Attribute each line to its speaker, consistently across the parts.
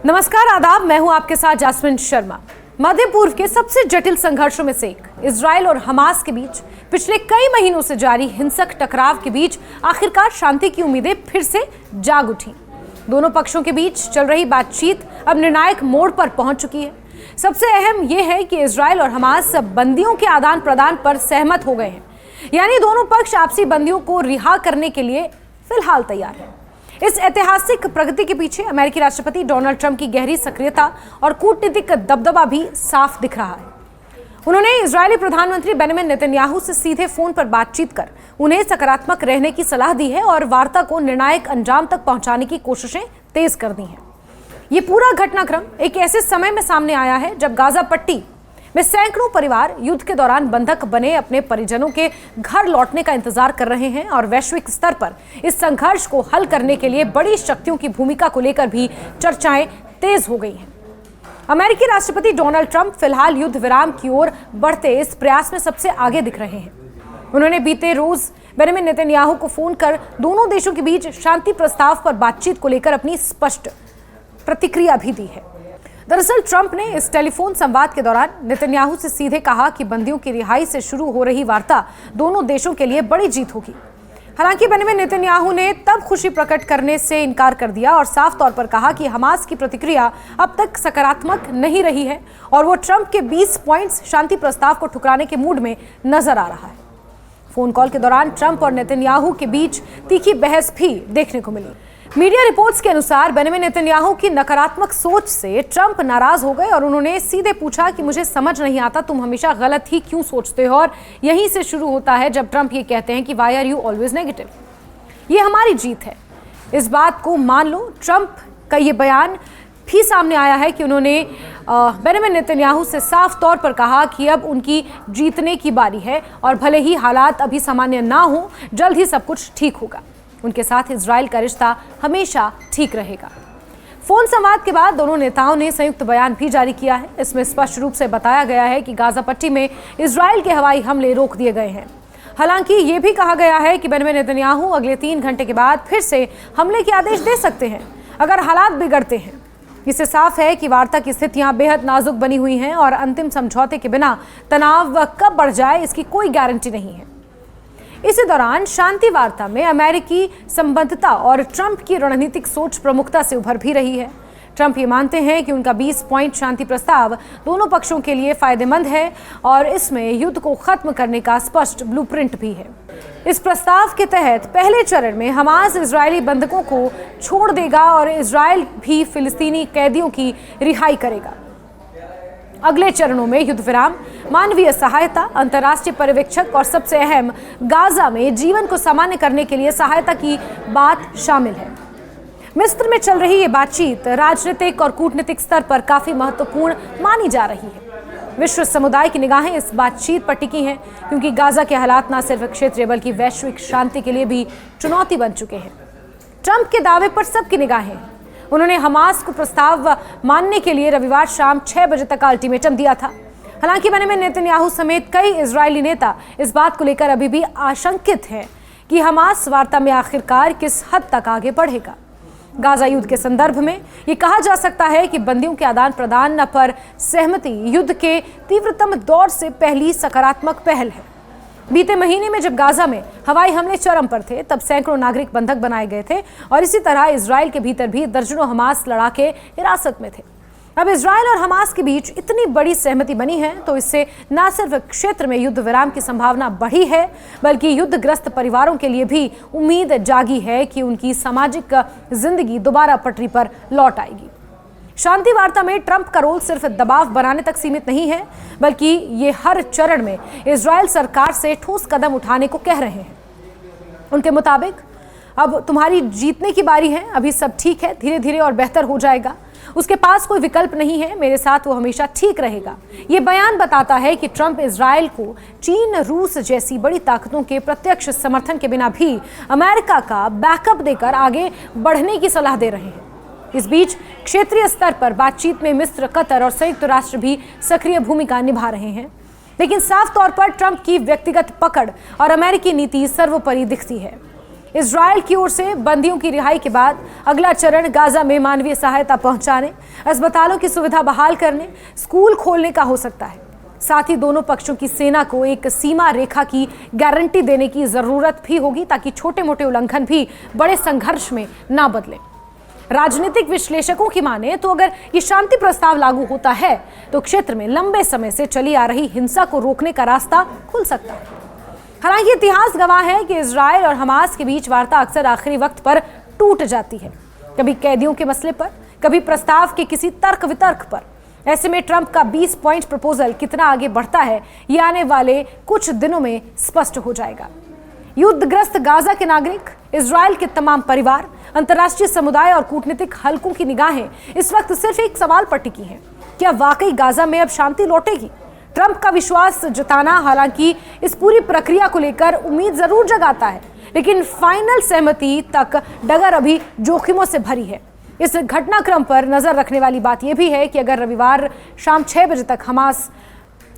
Speaker 1: नमस्कार, आदाब। मैं हूं आपके साथ जास्मिन शर्मा। मध्य पूर्व के सबसे जटिल संघर्षों में से एक इजराइल और हमास के बीच पिछले कई महीनों से जारी हिंसक टकराव के बीच आखिरकार शांति की उम्मीदें फिर से जाग उठी। दोनों पक्षों के बीच चल रही बातचीत अब निर्णायक मोड़ पर पहुंच चुकी है। सबसे अहम यह है कि इजराइल और हमास बंदियों के आदान प्रदान पर सहमत हो गए हैं, यानी दोनों पक्ष आपसी बंदियों को रिहा करने के लिए फिलहाल तैयार हैं। इस ऐतिहासिक प्रगति के पीछे अमेरिकी राष्ट्रपति डोनाल्ड ट्रंप की गहरी सक्रियता और कूटनीतिक दबदबा भी साफ दिख रहा है। उन्होंने इजरायली प्रधानमंत्री बेंजामिन नेतन्याहू से सीधे फोन पर बातचीत कर उन्हें सकारात्मक रहने की सलाह दी है और वार्ता को निर्णायक अंजाम तक पहुंचाने की कोशिशें तेज कर दी हैं। ये पूरा घटनाक्रम एक ऐसे समय में सामने आया है जब गाजा पट्टी में सैकड़ों परिवार युद्ध के दौरान बंधक बने अपने परिजनों के घर लौटने का इंतजार कर रहे हैं और वैश्विक स्तर पर इस संघर्ष को हल करने के लिए बड़ी शक्तियों की भूमिका को लेकर भी चर्चाएं तेज हो गई हैं। अमेरिकी राष्ट्रपति डोनाल्ड ट्रंप फिलहाल युद्ध विराम की ओर बढ़ते इस प्रयास में सबसे आगे दिख रहे हैं। उन्होंने बीते रोज बेंजामिन नेतन्याहू को फोन कर दोनों देशों के बीच शांति प्रस्ताव पर बातचीत को लेकर अपनी स्पष्ट प्रतिक्रिया भी दी है। दरअसल ट्रंप ने इस टेलीफोन संवाद के दौरान नेतन्याहू से सीधे कहा कि बंदियों की रिहाई से शुरू हो रही वार्ता दोनों देशों के लिए बड़ी जीत होगी। हालांकि बेंजामिन नेतन्याहू ने तब खुशी प्रकट करने से इनकार कर दिया और साफ तौर पर कहा कि हमास की प्रतिक्रिया अब तक सकारात्मक नहीं रही है और वो ट्रंप के 20 पॉइंट्स शांति प्रस्ताव को ठुकराने के मूड में नजर आ रहा है। फोन कॉल के दौरान ट्रंप और नेतन्याहू के बीच तीखी बहस भी देखने को मिली। मीडिया रिपोर्ट्स के अनुसार बेंजामिन नेतन्याहू की नकारात्मक सोच से ट्रंप नाराज हो गए और उन्होंने सीधे पूछा कि मुझे समझ नहीं आता, तुम हमेशा गलत ही क्यों सोचते हो। और यहीं से शुरू होता है जब ट्रंप ये कहते हैं कि why are you always negative. ये हमारी जीत है, इस बात को मान लो। ट्रंप का ये बयान भी सामने आया है कि उन्होंने बेंजामिन नेतन्याहू से साफ तौर पर कहा कि अब उनकी जीतने की बारी है और भले ही हालात अभी सामान्य ना हो, जल्द ही सब कुछ ठीक होगा। उनके साथ इजराइल का रिश्ता हमेशा ठीक रहेगा। फोन संवाद के बाद दोनों नेताओं ने संयुक्त बयान भी जारी किया है। इसमें स्पष्ट रूप से बताया गया है कि गाजा पट्टी में इजराइल के हवाई हमले रोक दिए गए हैं। हालांकि ये भी कहा गया है कि बेंजामिन नेतन्याहू अगले 3 घंटे के बाद फिर से हमले के आदेश दे सकते हैं अगर हालात बिगड़ते हैं। इससे साफ है कि वार्ता की स्थितियां बेहद नाजुक बनी हुई हैं और अंतिम समझौते के बिना तनाव कब बढ़ जाए इसकी कोई गारंटी नहीं है। इसी दौरान शांति वार्ता में अमेरिकी संबद्धता और ट्रंप की रणनीतिक सोच प्रमुखता से उभर भी रही है। ट्रंप ये मानते हैं कि उनका 20 पॉइंट शांति प्रस्ताव दोनों पक्षों के लिए फायदेमंद है और इसमें युद्ध को खत्म करने का स्पष्ट ब्लूप्रिंट भी है। इस प्रस्ताव के तहत पहले चरण में हमास इजरायली बंधकों को छोड़ देगा और इजराइल भी फिलिस्तीनी कैदियों की रिहाई करेगा। अगले चरणों में युद्ध विराम, मानवीय सहायता, अंतर्राष्ट्रीय पर्यवेक्षक और सबसे अहम गाजा में जीवन को सामान्य करने के लिए सहायता की बात शामिल है। मिस्र में चल रही ये बातचीत राजनीतिक और कूटनीतिक स्तर पर काफी महत्वपूर्ण मानी जा रही है। विश्व समुदाय की निगाहें इस बातचीत पर टिकी हैं क्योंकि गाजा के हालात न सिर्फ क्षेत्रीय बल्कि वैश्विक शांति के लिए भी चुनौती बन चुके हैं। ट्रंप के दावे पर सबकी निगाहें हैं। उन्होंने हमास को प्रस्ताव मानने के लिए रविवार शाम 6 बजे तक का अल्टीमेटम दिया था। हालांकि बेंजामिन नेतन्याहू समेत कई इजरायली नेता इस बात को लेकर अभी भी आशंकित हैं कि हमास वार्ता में आखिरकार किस हद तक आगे बढ़ेगा। गाजा युद्ध के संदर्भ में ये कहा जा सकता है कि बंदियों के आदान प्रदान पर सहमति युद्ध के तीव्रतम दौर से पहली सकारात्मक पहल है। बीते महीने में जब गाजा में हवाई हमले चरम पर थे तब सैकड़ों नागरिक बंधक बनाए गए थे और इसी तरह इजराइल के भीतर भी दर्जनों हमास लड़ाके हिरासत में थे। अब इजराइल और हमास के बीच इतनी बड़ी सहमति बनी है तो इससे न सिर्फ क्षेत्र में युद्ध विराम की संभावना बढ़ी है बल्कि युद्धग्रस्त परिवारों के लिए भी उम्मीद जागी है कि उनकी सामाजिक जिंदगी दोबारा पटरी पर लौट आएगी। शांति वार्ता में ट्रंप का रोल सिर्फ दबाव बनाने तक सीमित नहीं है बल्कि ये हर चरण में इजराइल सरकार से ठोस कदम उठाने को कह रहे हैं। उनके मुताबिक अब तुम्हारी जीतने की बारी है, अभी सब ठीक है, धीरे धीरे और बेहतर हो जाएगा, उसके पास कोई विकल्प नहीं है, मेरे साथ वो हमेशा ठीक रहेगा। ये बयान बताता है कि ट्रंप इजराइल को चीन, रूस जैसी बड़ी ताकतों के प्रत्यक्ष समर्थन के बिना भी अमेरिका का बैकअप देकर आगे बढ़ने की सलाह दे रहे हैं। इस बीच क्षेत्रीय स्तर पर बातचीत में मिस्र, कतर और संयुक्त राष्ट्र भी सक्रिय भूमिका निभा रहे हैं, लेकिन साफ तौर पर ट्रंप की व्यक्तिगत पकड़ और अमेरिकी नीति सर्वोपरि दिखती है। इजराइल की ओर से बंदियों की रिहाई के बाद अगला चरण गाजा में मानवीय सहायता पहुंचाने, अस्पतालों की सुविधा बहाल करने, स्कूल खोलने का हो सकता है। साथ ही दोनों पक्षों की सेना को एक सीमा रेखा की गारंटी देने की जरूरत भी होगी ताकि छोटे मोटे उल्लंघन भी बड़े संघर्ष में ना बदले। राजनीतिक विश्लेषकों की माने तो अगर ये शांति प्रस्ताव लागू होता है तो क्षेत्र में लंबे समय से चली आ रही हिंसा को रोकने का रास्ता खुल सकता है। हालांकि इतिहास गवाह है कि इजराइल और हमास के बीच वार्ता अक्सर आखिरी वक्त पर टूट जाती है, कभी कैदियों के मसले पर, कभी प्रस्ताव के किसी तर्क वितर्क पर। ऐसे में ट्रंप का 20 पॉइंट प्रपोजल कितना आगे बढ़ता है ये आने वाले कुछ दिनों में स्पष्ट हो जाएगा। युद्धग्रस्त गाजा के नागरिक, इजराइल के तमाम परिवार, अंतर्राष्ट्रीय समुदाय और कूटनीतिक हलकों की निगाहें इस वक्त सिर्फ एक सवाल पर टिकी हैं, क्या वाकई गाजा में अब शांति लौटेगी? ट्रंप का विश्वास जताना हालांकि इस पूरी प्रक्रिया को लेकर उम्मीद जरूर जगाता है, लेकिन फाइनल सहमति तक डगर अभी जोखिमों से भरी है। इस घटनाक्रम पर नजर रखने वाली बात यह भी है कि अगर रविवार शाम 6 बजे तक हमास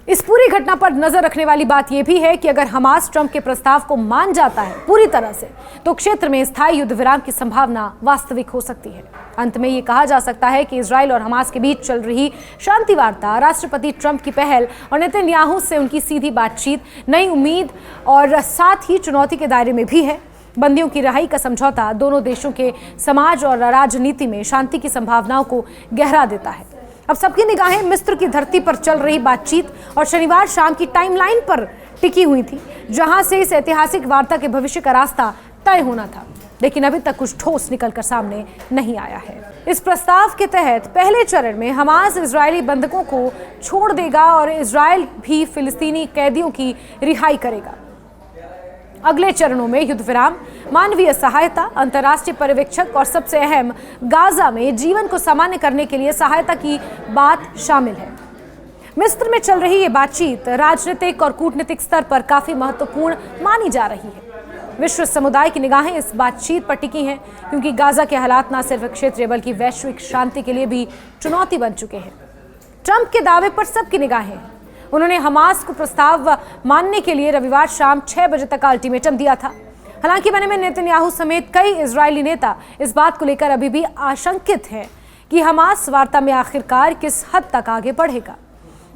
Speaker 1: इस पूरी घटना पर नजर रखने वाली बात यह भी है कि अगर हमास ट्रंप के प्रस्ताव को मान जाता है पूरी तरह से, तो क्षेत्र में स्थायी युद्ध विराम की संभावना वास्तविक हो सकती है। अंत में ये कहा जा सकता है कि इजराइल और हमास के बीच चल रही शांति वार्ता राष्ट्रपति ट्रंप की पहल और नेतन्याहू से उनकी सीधी बातचीत नई उम्मीद और साथ ही चुनौती के दायरे में भी है। बंदियों की रिहाई का समझौता दोनों देशों के समाज और राजनीति में शांति की संभावनाओं को गहरा देता है। अब सबकी निगाहें मिस्र की धरती पर चल रही बातचीत और शनिवार शाम की टाइमलाइन पर टिकी हुई थी, जहां से इस ऐतिहासिक वार्ता के भविष्य का रास्ता तय होना था, लेकिन अभी तक कुछ ठोस निकलकर सामने नहीं आया है। इस प्रस्ताव के तहत पहले चरण में हमास इजरायली बंधकों को छोड़ देगा और इजरायल भी फिलिस्तीनी कैदियों की रिहाई करेगा। अगले चरणों में युद्ध विराम, मानवीय सहायता, अंतर्राष्ट्रीय पर्यवेक्षक और सबसे अहम गाजा में जीवन को सामान्य करने के लिए सहायता की बात शामिल है। मिस्र में चल रही ये बातचीत राजनीतिक और कूटनीतिक स्तर पर काफी महत्वपूर्ण मानी जा रही है। विश्व समुदाय की निगाहें इस बातचीत पर टिकी हैं क्योंकि गाजा के हालात न सिर्फ क्षेत्रीय बल्कि वैश्विक शांति के लिए भी चुनौती बन चुके हैं। ट्रंप के दावे पर सबकी निगाहें हैं। उन्होंने हमास को प्रस्ताव मानने के लिए रविवार शाम 6 बजे तक का अल्टीमेटम दिया था। हालांकि बेंजामिन नेतन्याहू समेत कई इजरायली नेता इस बात को लेकर अभी भी आशंकित हैं कि हमास वार्ता में आखिरकार किस हद तक आगे बढ़ेगा।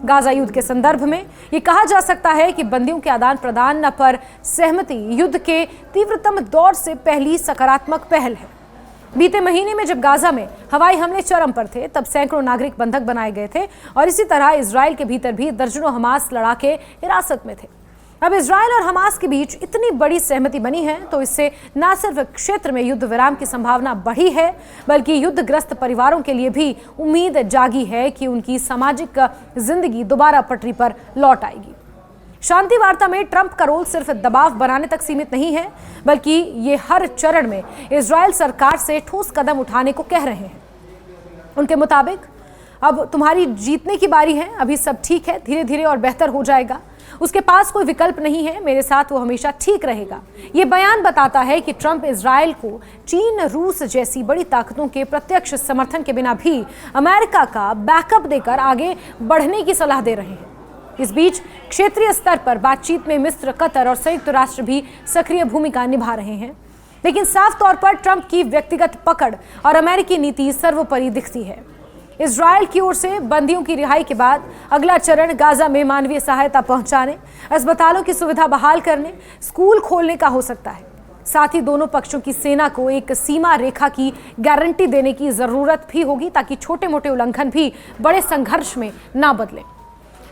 Speaker 1: गाजा युद्ध के संदर्भ में ये कहा जा सकता है कि बंदियों के आदान प्रदान पर सहमति युद्ध के तीव्रतम दौर से पहली सकारात्मक पहल है। बीते महीने में जब गाजा में हवाई हमले चरम पर थे, तब सैकड़ों नागरिक बंधक बनाए गए थे और इसी तरह इजराइल के भीतर भी दर्जनों हमास लड़ाके हिरासत में थे। अब इजराइल और हमास के बीच इतनी बड़ी सहमति बनी है तो इससे न सिर्फ क्षेत्र में युद्ध विराम की संभावना बढ़ी है, बल्कि युद्धग्रस्त परिवारों के लिए भी उम्मीद जागी है कि उनकी सामाजिक जिंदगी दोबारा पटरी पर लौट आएगी। शांति वार्ता में ट्रंप का रोल सिर्फ दबाव बनाने तक सीमित नहीं है, बल्कि ये हर चरण में इजराइल सरकार से ठोस कदम उठाने को कह रहे हैं। उनके मुताबिक अब तुम्हारी जीतने की बारी है, अभी सब ठीक है, धीरे धीरे और बेहतर हो जाएगा, उसके पास कोई विकल्प नहीं है, मेरे साथ वो हमेशा ठीक रहेगा। ये बयान बताता है कि ट्रंप इजराइल को चीन, रूस जैसी बड़ी ताकतों के प्रत्यक्ष समर्थन के बिना भी अमेरिका का बैकअप देकर आगे बढ़ने की सलाह दे रहे हैं। इस बीच क्षेत्रीय स्तर पर बातचीत में मिस्र, कतर और संयुक्त राष्ट्र भी सक्रिय भूमिका निभा रहे हैं, लेकिन साफ तौर पर ट्रंप की व्यक्तिगत पकड़ और अमेरिकी नीति सर्वोपरि दिखती है। इजराइल की ओर से बंदियों की रिहाई के बाद अगला चरण गाजा में मानवीय सहायता पहुंचाने, अस्पतालों की सुविधा बहाल करने, स्कूल खोलने का हो सकता है। साथ ही दोनों पक्षों की सेना को एक सीमा रेखा की गारंटी देने की जरूरत भी होगी ताकि छोटे मोटे उल्लंघन भी बड़े संघर्ष में ना बदले।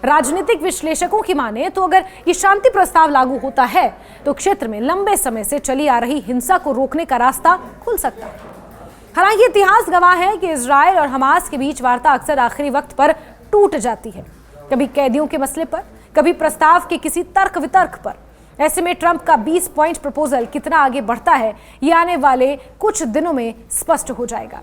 Speaker 1: राजनीतिक विश्लेषकों की माने तो अगर ये शांति प्रस्ताव लागू होता है तो क्षेत्र में लंबे समय से चली आ रही हिंसा को रोकने का रास्ता खुल सकता है। हालांकि इतिहास गवाह है कि इजराइल और हमास के बीच वार्ता अक्सर आखिरी वक्त पर टूट जाती है, कभी कैदियों के मसले पर, कभी प्रस्ताव के किसी तर्क वितर्क पर। ऐसे में ट्रंप का 20 पॉइंट प्रपोजल कितना आगे बढ़ता है ये आने वाले कुछ दिनों में स्पष्ट हो जाएगा।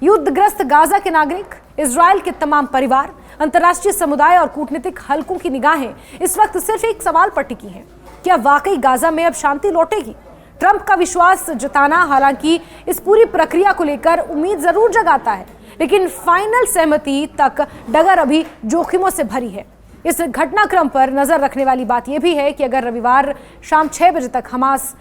Speaker 1: युद्धग्रस्त गाजा के नागरिक, इजराइल के तमाम परिवार, अंतर्राष्ट्रीय समुदाय और कूटनीतिक हलकों की निगाहें इस वक्त सिर्फ एक सवाल पर टिकी हैं, क्या वाकई गाजा में अब शांति लौटेगी? ट्रंप का विश्वास जताना हालांकि इस पूरी प्रक्रिया को लेकर उम्मीद जरूर जगाता है, लेकिन फाइनल सहमति तक डगर अभी जोखिमों से भरी है। इस घटनाक्रम पर नजर रखने वाली बात यह भी है कि अगर रविवार शाम 6 बजे तक हमास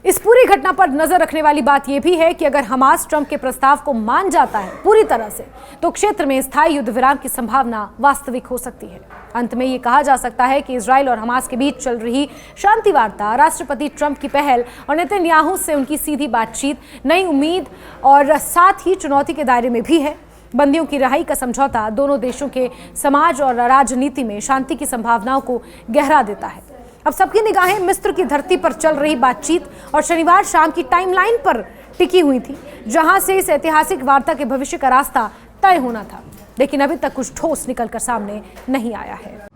Speaker 1: इस पूरी घटना पर नजर रखने वाली बात यह भी है कि अगर हमास ट्रंप के प्रस्ताव को मान जाता है पूरी तरह से, तो क्षेत्र में स्थायी युद्ध विराम की संभावना वास्तविक हो सकती है। अंत में यह कहा जा सकता है कि इजराइल और हमास के बीच चल रही शांति वार्ता, राष्ट्रपति ट्रंप की पहल और नेतन्याहू से उनकी सीधी बातचीत नई उम्मीद और साथ ही चुनौती के दायरे में भी है। बंदियों की रिहाई का समझौता दोनों देशों के समाज और राजनीति में शांति की संभावनाओं को गहरा देता है। अब सबकी निगाहें मिस्र की धरती पर चल रही बातचीत और शनिवार शाम की टाइमलाइन पर टिकी हुई थी, जहां से इस ऐतिहासिक वार्ता के भविष्य का रास्ता तय होना था। लेकिन अभी तक कुछ ठोस निकलकर सामने नहीं आया है।